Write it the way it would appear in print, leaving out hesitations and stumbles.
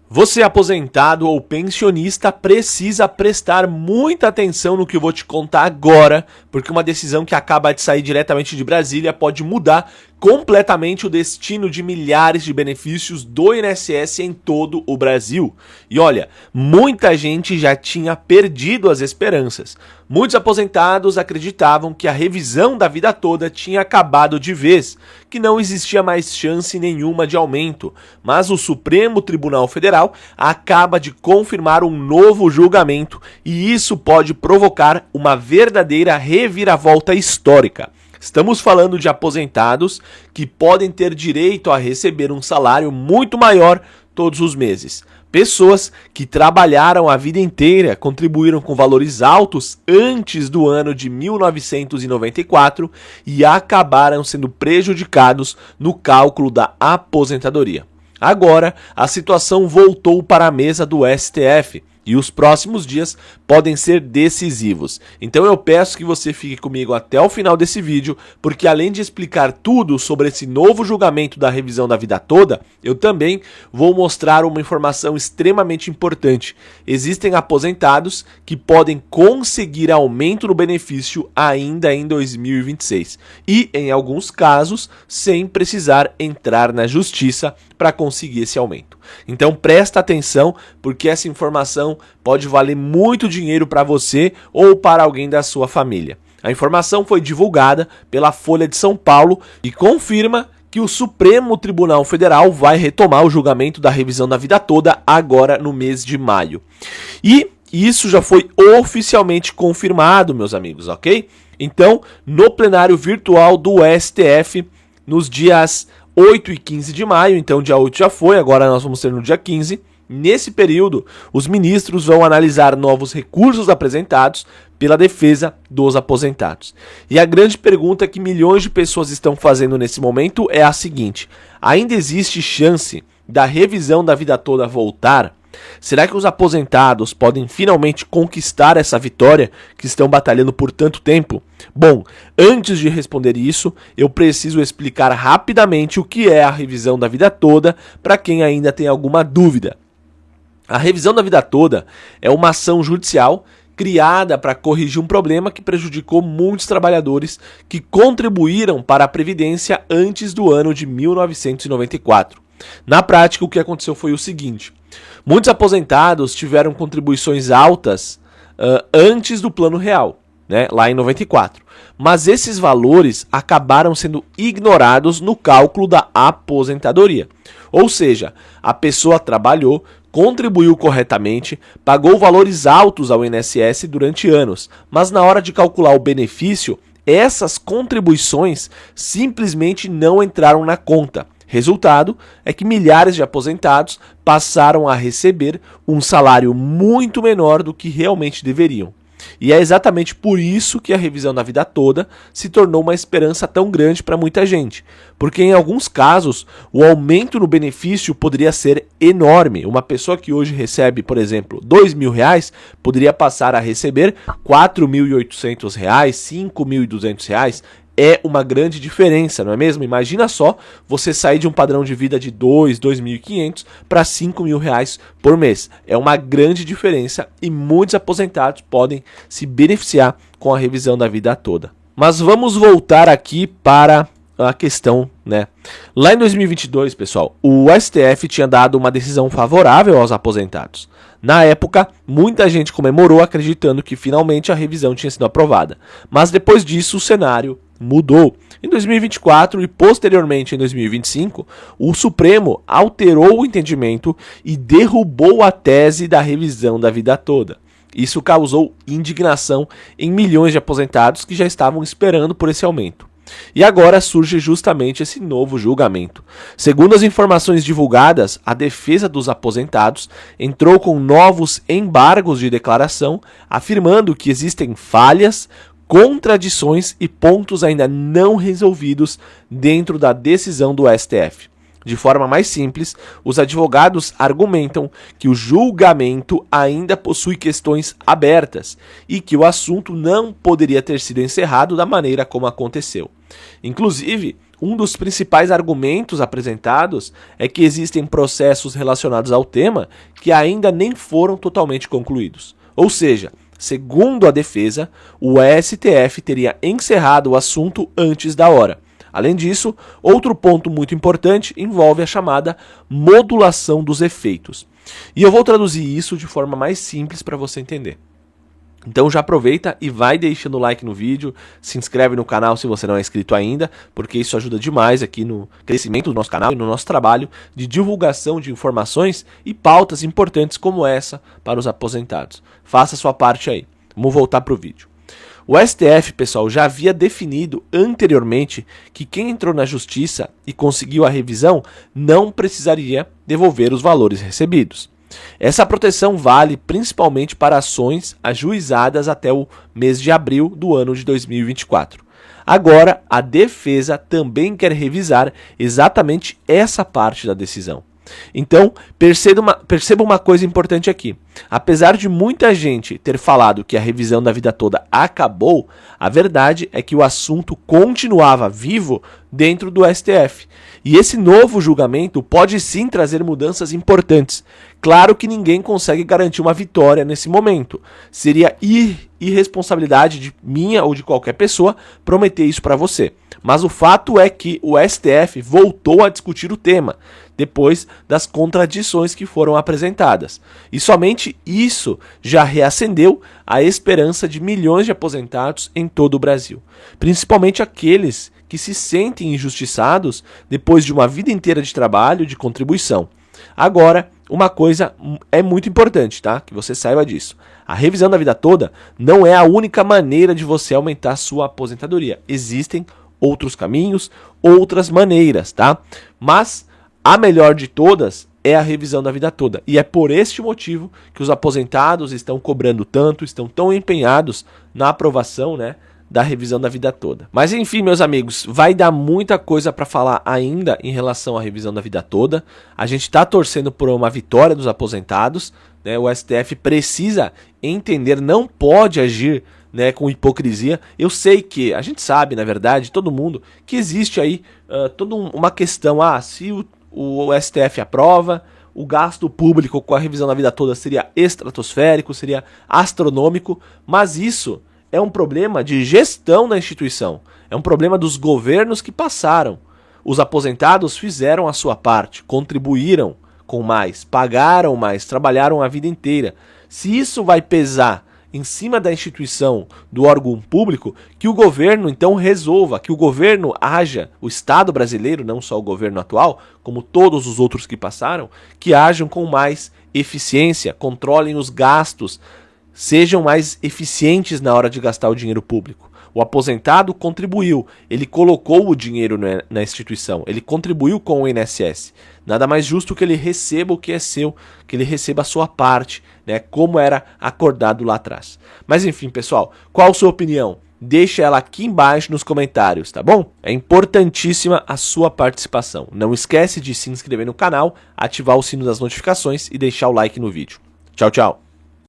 Você aposentado ou pensionista precisa prestar muita atenção no que eu vou te contar agora, porque uma decisão que acaba de sair diretamente de Brasília pode mudar completamente o destino de milhares de benefícios do INSS em todo o Brasil. E olha, muita gente já tinha perdido as esperanças. Muitos aposentados acreditavam que a revisão da vida toda tinha acabado de vez, que não existia mais chance nenhuma de aumento, mas o Supremo Tribunal Federal acaba de confirmar um novo julgamento e isso pode provocar uma verdadeira reviravolta histórica. Estamos falando de aposentados que podem ter direito a receber um salário muito maior todos os meses. Pessoas que trabalharam a vida inteira, contribuíram com valores altos antes do ano de 1994 e acabaram sendo prejudicados no cálculo da aposentadoria. Agora, a situação voltou para a mesa do STF. E os próximos dias podem ser decisivos. Então eu peço que você fique comigo até o final desse vídeo, porque além de explicar tudo sobre esse novo julgamento da revisão da vida toda, eu também vou mostrar uma informação extremamente importante. Existem aposentados que podem conseguir aumento no benefício ainda em 2026. E, em alguns casos, sem precisar entrar na justiça para conseguir esse aumento. Então presta atenção, porque essa informação pode valer muito dinheiro para você ou para alguém da sua família. A informação foi divulgada pela Folha de São Paulo e confirma que o Supremo Tribunal Federal vai retomar o julgamento da revisão da vida toda agora no mês de maio. E isso já foi oficialmente confirmado, meus amigos, ok? Então, no plenário virtual do STF, nos dias 8 e 15 de maio, então dia 8 já foi, agora nós vamos ter no dia 15. Nesse período, os ministros vão analisar novos recursos apresentados pela defesa dos aposentados. E a grande pergunta que milhões de pessoas estão fazendo nesse momento é a seguinte: ainda existe chance da revisão da vida toda voltar? Será que os aposentados podem finalmente conquistar essa vitória que estão batalhando por tanto tempo? Bom, antes de responder isso, eu preciso explicar rapidamente o que é a revisão da vida toda para quem ainda tem alguma dúvida. A revisão da vida toda é uma ação judicial criada para corrigir um problema que prejudicou muitos trabalhadores que contribuíram para a Previdência antes do ano de 1994. Na prática, o que aconteceu foi o seguinte: muitos aposentados tiveram contribuições altas antes do Plano Real, né, lá em 94. Mas esses valores acabaram sendo ignorados no cálculo da aposentadoria. Ou seja, a pessoa trabalhou, contribuiu corretamente, pagou valores altos ao INSS durante anos, mas na hora de calcular o benefício, essas contribuições simplesmente não entraram na conta. Resultado é que milhares de aposentados passaram a receber um salário muito menor do que realmente deveriam. E é exatamente por isso que a revisão da vida toda se tornou uma esperança tão grande para muita gente. Porque em alguns casos, o aumento no benefício poderia ser enorme. Uma pessoa que hoje recebe, por exemplo, R$2.000, poderia passar a receber R$4.800, R$5.200. É uma grande diferença, não é mesmo? Imagina só você sair de um padrão de vida de R$2.500 para R$5.000 por mês. É uma grande diferença e muitos aposentados podem se beneficiar com a revisão da vida toda. Mas vamos voltar aqui para a questão, né? Lá em 2022, pessoal, o STF tinha dado uma decisão favorável aos aposentados. Na época, muita gente comemorou acreditando que finalmente a revisão tinha sido aprovada. Mas depois disso, o cenário mudou. Em 2024 e posteriormente em 2025, o Supremo alterou o entendimento e derrubou a tese da revisão da vida toda. Isso causou indignação em milhões de aposentados que já estavam esperando por esse aumento. E agora surge justamente esse novo julgamento. Segundo as informações divulgadas, a defesa dos aposentados entrou com novos embargos de declaração, afirmando que existem falhas, contradições e pontos ainda não resolvidos dentro da decisão do STF. De forma mais simples, os advogados argumentam que o julgamento ainda possui questões abertas e que o assunto não poderia ter sido encerrado da maneira como aconteceu. Inclusive, um dos principais argumentos apresentados é que existem processos relacionados ao tema que ainda nem foram totalmente concluídos. Ou seja, segundo a defesa, o STF teria encerrado o assunto antes da hora. Além disso, outro ponto muito importante envolve a chamada modulação dos efeitos. E eu vou traduzir isso de forma mais simples para você entender. Então já aproveita e vai deixando o like no vídeo, se inscreve no canal se você não é inscrito ainda, porque isso ajuda demais aqui no crescimento do nosso canal e no nosso trabalho de divulgação de informações e pautas importantes como essa para os aposentados. Faça a sua parte aí. Vamos voltar para o vídeo. O STF, pessoal, já havia definido anteriormente que quem entrou na justiça e conseguiu a revisão não precisaria devolver os valores recebidos. Essa proteção vale principalmente para ações ajuizadas até o mês de abril do ano de 2024. Agora, a defesa também quer revisar exatamente essa parte da decisão. Então, perceba uma coisa importante aqui. Apesar de muita gente ter falado que a revisão da vida toda acabou, a verdade é que o assunto continuava vivo dentro do STF. E esse novo julgamento pode sim trazer mudanças importantes. Claro que ninguém consegue garantir uma vitória nesse momento. Seria irresponsabilidade de minha ou de qualquer pessoa prometer isso para você. Mas o fato é que o STF voltou a discutir o tema, depois das contradições que foram apresentadas. E somente isso já reacendeu a esperança de milhões de aposentados em todo o Brasil. Principalmente aqueles que se sentem injustiçados depois de uma vida inteira de trabalho e de contribuição. Agora, uma coisa é muito importante, tá? Que você saiba disso. A revisão da vida toda não é a única maneira de você aumentar a sua aposentadoria. Existem outros caminhos, outras maneiras, tá? Mas a melhor de todas é a revisão da vida toda. E é por este motivo que os aposentados estão cobrando tanto, estão tão empenhados na aprovação, né, da revisão da vida toda. Mas enfim, meus amigos, vai dar muita coisa para falar ainda em relação à revisão da vida toda. A gente está torcendo por uma vitória dos aposentados, né? O STF precisa entender, não pode agir, né, com hipocrisia. Eu sei que, a gente sabe, na verdade, todo mundo, que existe aí toda uma questão, se o STF aprova, o gasto público com a revisão da vida toda seria estratosférico, seria astronômico, mas isso é um problema de gestão da instituição, é um problema dos governos que passaram. Os aposentados fizeram a sua parte, contribuíram com mais, pagaram mais, trabalharam a vida inteira. Se isso vai pesar em cima da instituição, do órgão público, que o governo então resolva, que o governo haja, o Estado brasileiro, não só o governo atual, como todos os outros que passaram, que hajam com mais eficiência, controlem os gastos, sejam mais eficientes na hora de gastar o dinheiro público. O aposentado contribuiu, ele colocou o dinheiro na instituição, ele contribuiu com o INSS. Nada mais justo que ele receba o que é seu, que ele receba a sua parte, né, como era acordado lá atrás. Mas enfim, pessoal, qual a sua opinião? Deixa ela aqui embaixo nos comentários, tá bom? É importantíssima a sua participação. Não esquece de se inscrever no canal, ativar o sino das notificações e deixar o like no vídeo. Tchau, tchau!